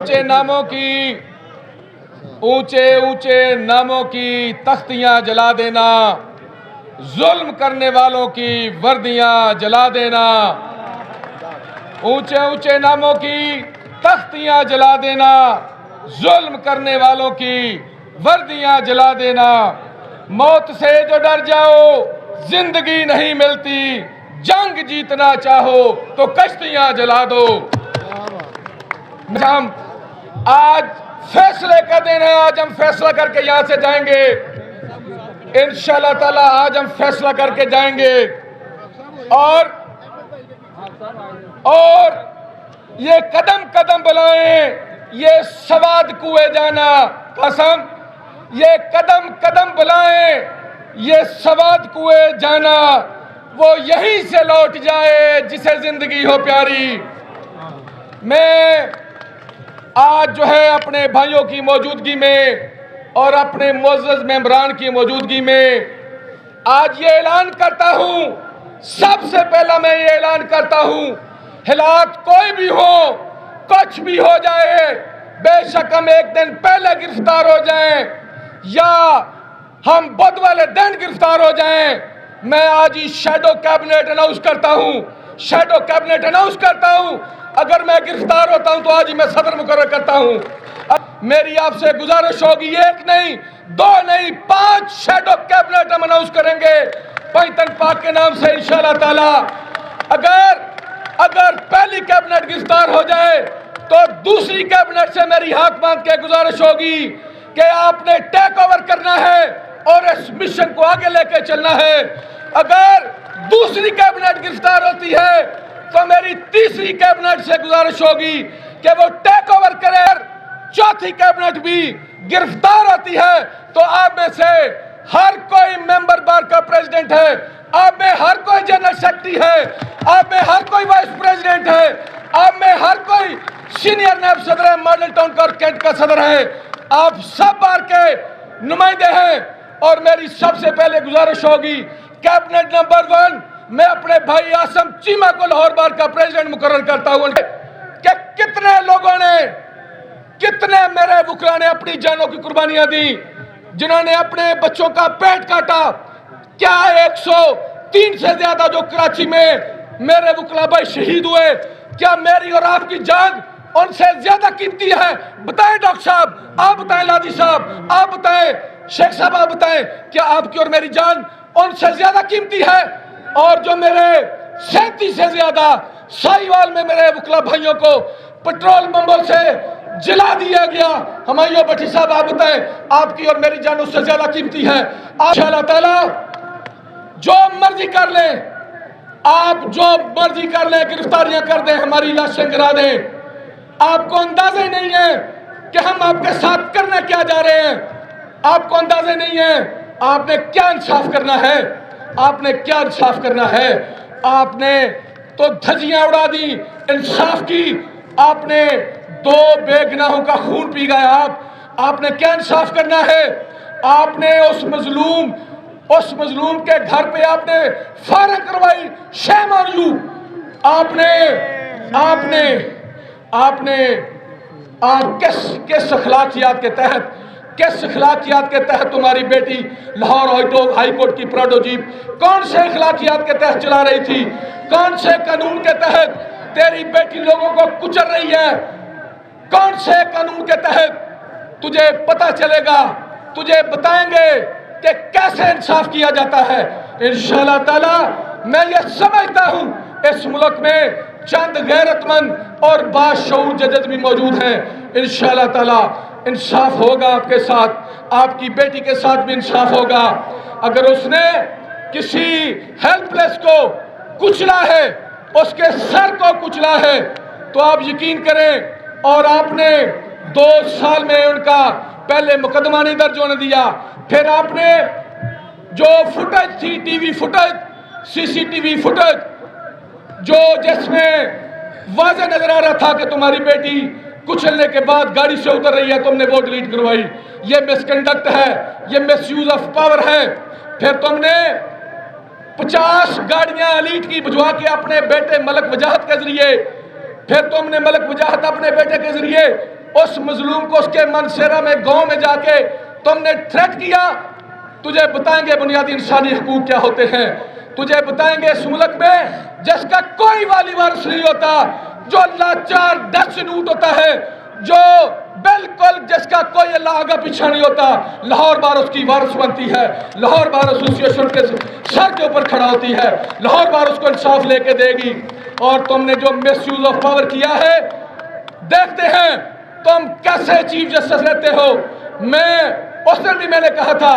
اونچے ناموں کی اونچے اونچے ناموں کی تختیاں جلا دینا، ظلم کرنے والوں کی وردیاں جلا دینا، اونچے اونچے ناموں کی تختیاں جلا دینا، ظلم کرنے والوں کی وردیاں جلا دینا۔ موت سے جو ڈر جاؤ زندگی نہیں ملتی، جنگ جیتنا چاہو تو کشتیاں جلا دو۔ ہم آج فیصلے کا دن ہے، آج ہم فیصلہ کر کے یہاں سے جائیں گے انشاءاللہ تعالی، آج ہم فیصلہ کر کے جائیں گے اور یہ قدم قدم بلائیں، یہ سواد کوئے جانا قسم، یہ قدم قدم بلائیں، یہ سواد کوئے جانا، وہ یہیں سے لوٹ جائے جسے زندگی ہو پیاری۔ میں آج جو ہے اپنے بھائیوں کی موجودگی میں اور اپنے معزز ممبران کی موجودگی میں آج یہ اعلان کرتا ہوں، سب سے پہلا میں یہ اعلان کرتا ہوں، حالات کوئی بھی ہو، کچھ بھی ہو جائے، بے شک ہم ایک دن پہلے گرفتار ہو جائیں یا ہم بدھ والے دن گرفتار ہو جائیں، میں آج ہی شیڈو کیبنٹ اناؤنس کرتا ہوں، شیڈو کیبنٹ اناؤنس کرتا ہوں، اگر میں گرفتار ہوتا ہوں تو آج ہی میں صدر مقرر کرتا ہوں۔ میری آپ سے گزارش ہوگی، ایک نہیں، دو نہیں، 5 شیڈو کیبنٹ ہم اناؤنس کریں گے پنجتن پاک کے نام سے انشاءاللہ تعالی۔ اگر پہلی کیبنٹ گرفتار ہو جائے تو دوسری کیبنٹ سے میری ہاتھ باندھ کے گزارش ہوگی کہ آپ نے ٹیک اوور کرنا ہے اور اس مشن کو آگے لے کے چلنا ہے۔ اگر دوسری کیبنٹ گرفتار ہوتی ہے تو میری تیسری کیبنٹ سے گزارش ہوگی کہ وہ ٹیک اوور کرے، چوتھی کیبنٹ بھی گرفتار ہوتی ہے تو آپ میں سے ہر کوئی ممبر بار کا پریزیڈنٹ ہے، آپ میں ہر کوئی جنرل سیکرٹری ہے، آپ میں ہر کوئی وائس پریزیڈنٹ ہے، آپ میں ہر کوئی سینئر نیب صدر ہے، ماڈل ٹاؤن کا اور کینٹ کا صدر ہے، آپ سب بار کے نمائندے ہیں۔ اور میری سب سے پہلے گزارش ہوگی کیبنٹ نمبر 1 میں اپنے بھائی آسم چیمہ کو لاہور بار کا پریزیڈنٹ مقرر کرتا ہوں کہ کتنے لوگوں نے، کتنے میرے وکلاء نے اپنی جانوں کی قربانیاں دی، جنہوں نے اپنے بچوں کا پیٹ کاٹا، کیا 103 سے زیادہ جو کراچی میں میرے وکلاء بھائی شہید ہوئے، کیا میری اور آپ کی جان ان سے زیادہ قیمتی ہے؟ بتائیں ڈاکٹر صاحب، آپ بتائیں لادی صاحب، آپ بتائیں شیخ صاحب، آپ بتائیں کیا آپ کی اور میری جان ان سے زیادہ قیمتی ہے؟ اور جو میرے 37 سے زیادہ سائیوال میں میرے وکلاء بھائیوں کو پٹرول بمبوں سے جلا دیا گیا، ہمایوں بٹی صاحب آپ بتائیں آپ کی اور میری جان اس سے زیادہ قیمتی ہے؟ انشاءاللہ تعالی جو مرضی کر لیں، آپ جو مرضی کر لیں، گرفتاریاں کر دیں، ہماری لاشیں گرا دیں، آپ کو اندازہ نہیں ہے کہ ہم آپ کے ساتھ کرنے کیا جا رہے ہیں، آپ کو اندازہ نہیں ہے آپ نے کیا انصاف کرنا ہے، آپ نے کیا انصاف کرنا ہے۔ آپ نے تو دھجیاں اڑا دی انصاف کی، آپ نے 2 بے گناہوں کا خون پی گئے، آپ نے کیا انصاف کرنا ہے؟ آپ نے اس مظلوم کے گھر پہ آپ نے فائرنگ کروائی، شیم آن یو۔ آپ کس اخلاقیات کے تحت تمہاری بیٹی لاہور ہائی کورٹ کی پراڈو جیپ کون سے اخلاقیات کے تحت چلا رہی تھی؟ کون سے قانون کے تحت تیری بیٹی لوگوں کو کچل رہی ہے؟ کون سے قانون کے تحت؟ تجھے پتہ چلے گا، تجھے بتائیں گے کہ کیسے انصاف کیا جاتا ہے انشاءاللہ تعالی۔ میں یہ سمجھتا ہوں اس ملک میں چند غیرت مند اور باشعور ججز بھی موجود ہیں، انشاءاللہ تعالی انصاف ہوگا آپ کے ساتھ، آپ کی بیٹی کے ساتھ بھی انصاف ہوگا۔ اگر اس نے کسی ہیلپ لیس کو کچلا ہے، اس کے سر کو کچلا ہے، تو آپ یقین کریں، اور آپ نے 2 سال میں ان کا پہلے مقدمہ نہیں درج ہونے دیا، پھر آپ نے جو فوٹیج تھی، ٹی وی فوٹیج، سی سی ٹی وی فوٹیج، جس میں واضح نظر آ رہا تھا کہ تمہاری بیٹی کچلنے کے بعد گاڑی سے اتر رہی ہے، تم نے وہ ڈیلیٹ کروائی، یہ مس کنڈکٹ ہے، یہ مس یوز آف پاور ہے۔ پھر تم نے 50 گاڑیاں ایلیٹ کی بھجوا کے اپنے بیٹے ملک وجاہت کے ذریعے، پھر تم نے ملک وجاہت اپنے بیٹے کے ذریعے उस मजलूम को उसके मनसेरा में गांव में जाके तुमने थ्रेट किया, तुझे बताएंगे बुनियादी इंसानी हकूक क्या होते हैं। तुझे बताएंगे इस मुल्क में जिसका कोई वाली वारिस नहीं होता, जो लाचार डेस्टिट्यूट होता है, जो बिल्कुल जिसका कोई अल्लाह आगा पीछा नहीं होता, लाहौर बार उसकी वारिस बनती है, लाहौर बार एसोसिएशन के सर के ऊपर खड़ा होती है, लाहौर बार उसको इंसाफ लेके देगी। और तुमने जो मिस यूज ऑफ पावर किया है, देखते हैं तुम कैसे चीफ जस्टिस रहते हो। मैं उस दिन भी मैंने कहा था,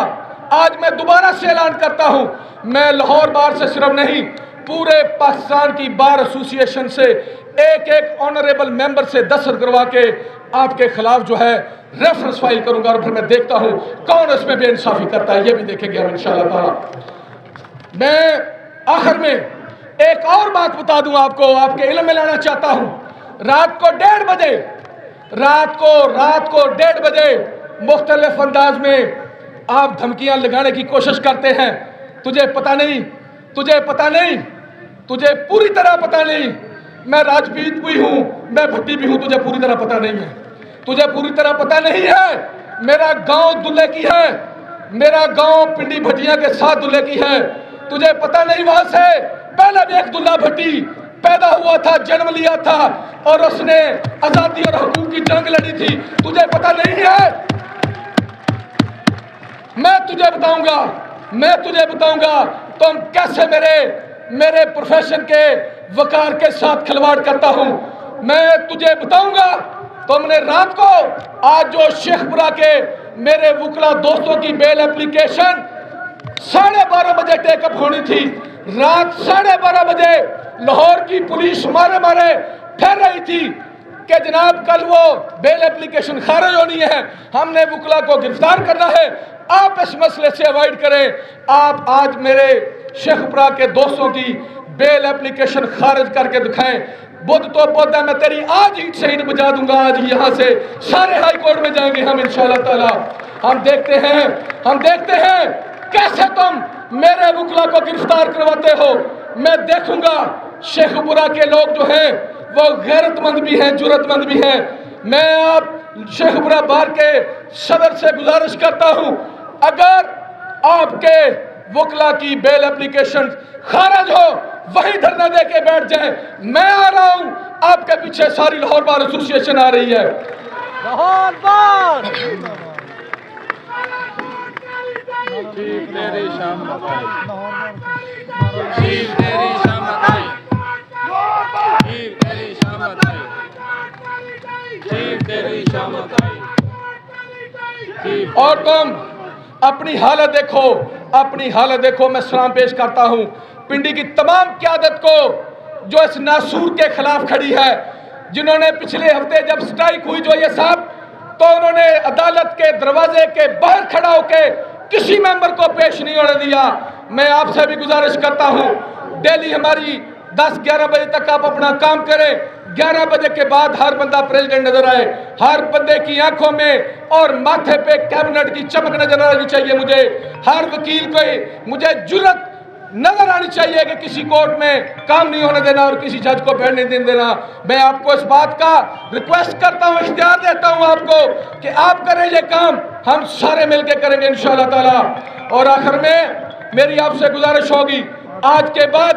आज मैं दोबारा से ऐलान करता हूं, मैं लाहौर बार से सिर्फ नहीं, पूरे पाकिस्तान की बार एसोसिएशन से एक एक ऑनरेबल मेंबर से दस्तखत करवा के आपके खिलाफ जो है रेफरेंस फाइल करूंगा, और फिर मैं देखता हूं कौन इसमें बेइंसाफी करता है, ये भी देखेंगे हम इंशाअल्लाह ताला। मैं आखिर में एक और बात बता दूं आपको, आपके इल्म में लाना चाहता हूं। रात को 1:30 बजे, रात को 1:30 बजे मुख्तलिफ अंदाज में आप धमकियां लगाने की कोशिश करते हैं। तुझे पता नहीं, तुझे पूरी तरह पता नहीं, मैं राजपूत भी हूं, मैं भट्टी भी हूं, तुझे पूरी तरह पता नहीं है, तुझे पूरी तरह पता नहीं है। मेरा गांव दुल्हे की है, मेरा गांव पिंडी भट्टियां के साथ दुल्हे की है, तुझे पता नहीं। वहां से पहले भी एक दुल्हा भट्टी पैदा हुआ था, जन्म लिया था, और उसने आजादी और हकूक की जंग लड़ी थी, तुझे पता नहीं है। मैं तुझे बताऊंगा तुम कैसे मेरे प्रोफेशन के वकार के साथ खिलवाड़ करता हूं। मैं तुझे बताऊंगा, तुमने रात को आज जो शेखपुरा के मेरे वकला दोस्तों की बेल एप्लीकेशन 12:30 बजे टेकअप होनी थी, रात 12:30 बजे लाहौर की पुलिस मारे फिर रही थी कि जनाब कल वो बेल एप्लीकेशन खारिज होनी है, हमने वकला को गिरफ्तार करना है, आप इस मसले से अवॉइड करें। आप आज मेरे शेखपुरा के दोस्तों की बेल एप्लीकेशन खारिज करके दिखाएं। बुध तो बुध है, मैं तेरी आज ईंट से ईंट बजा दूंगा, आज ही यहाँ से सारे हाई कोर्ट में जाएंगे हम इंशाअल्लाह ताला। हम देखते हैं कैसे तुम मेरे वकला को गिरफ्तार करवाते हो। मैं देखूंगा शेखपुरा के लोग जो हैं वो गैरतमंद भी हैं, जुर्रतमंद भी हैं। मैं आप शेखपुरा बार के सदर से गुजारिश करता हूं, अगर आपके वकला की बेल एप्लीकेशन खारिज हो, वही धरना दे के बैठ जाए। मैं आ रहा हूं, आपके पीछे सारी लाहौर बार एसोसिएशन आ रही है। लाहौर बार और तुम अपनी हालत देखो। मैं सलाम पेश करता हूं पिंडी की तमाम क़यादत को जो इस नासूर के खिलाफ खड़ी है, जिन्होंने पिछले हफ्ते जब स्ट्राइक हुई जो ये साहब, तो उन्होंने अदालत के दरवाजे के बाहर खड़ा होकर किसी मेंबर को पेश नहीं होने दिया। मैं आपसे भी गुजारिश करता हूं, डेली हमारी 10-11 बजे तक आप अपना काम करें। 11 बजे के बाद हर बंदा प्रेसिडेंट नजर आए, हर बंदे की आंखों में और माथे पे कैबिनेट की चमक नजर आनी चाहिए। मुझे हर वकील को मुझे जुर्रत नजर आनी चाहिए कि किसी कोर्ट में काम नहीं होने देना और किसी जज को बैठने नहीं देना। मैं आपको इस बात का रिक्वेस्ट करता हूं, इख्तियार देता हूं आपको कि आप करें ये काम, हम सारे मिलकर करेंगे इंशाअल्लाह ताला। और आखिर में मेरी आपसे गुजारिश होगी, आज के बाद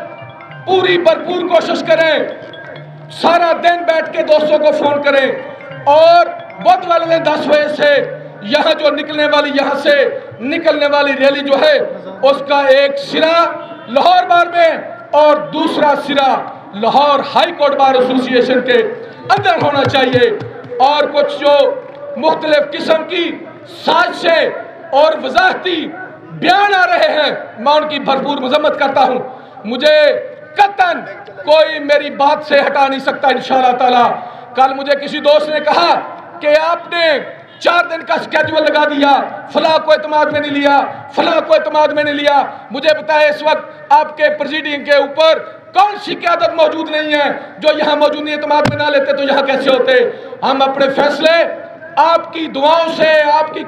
पूरी भरपूर कोशिश करें, सारा दिन बैठ के दोस्तों को फोन करें, और बुध वाले दिन 10 बजे से यहाँ जो यहाँ से निकलने वाली रैली जो है, उसका एक सिरा लाहौर बार में और दूसरा सिरा Lahore high court bar association के अंदर होना चाहिए। और कुछ जो मुख्तलिफ किस्म की साजिशें और वजाहती बयान आ रहे हैं, मैं उनकी भरपूर मजम्मत करता हूँ। मुझे कतन कोई मेरी बात से हटा नहीं सकता इंशाअल्लाह ताला। कल मुझे किसी दोस्त ने कहा कि आपने 4 दिन का स्केड्यूल लगा दिया, फलां को एतमाद में नहीं लिया, फलां को एतमाद में नहीं लिया। मुझे बताया इस वक्त आपके प्रेसिडियम के ऊपर कौन सी क़यादत मौजूद नहीं है जो यहाँ मौजूद नहीं, एतमाद में ना लेते तो यहाँ कैसे होते। हम अपने फैसले आपकी दुआओं से, आपकी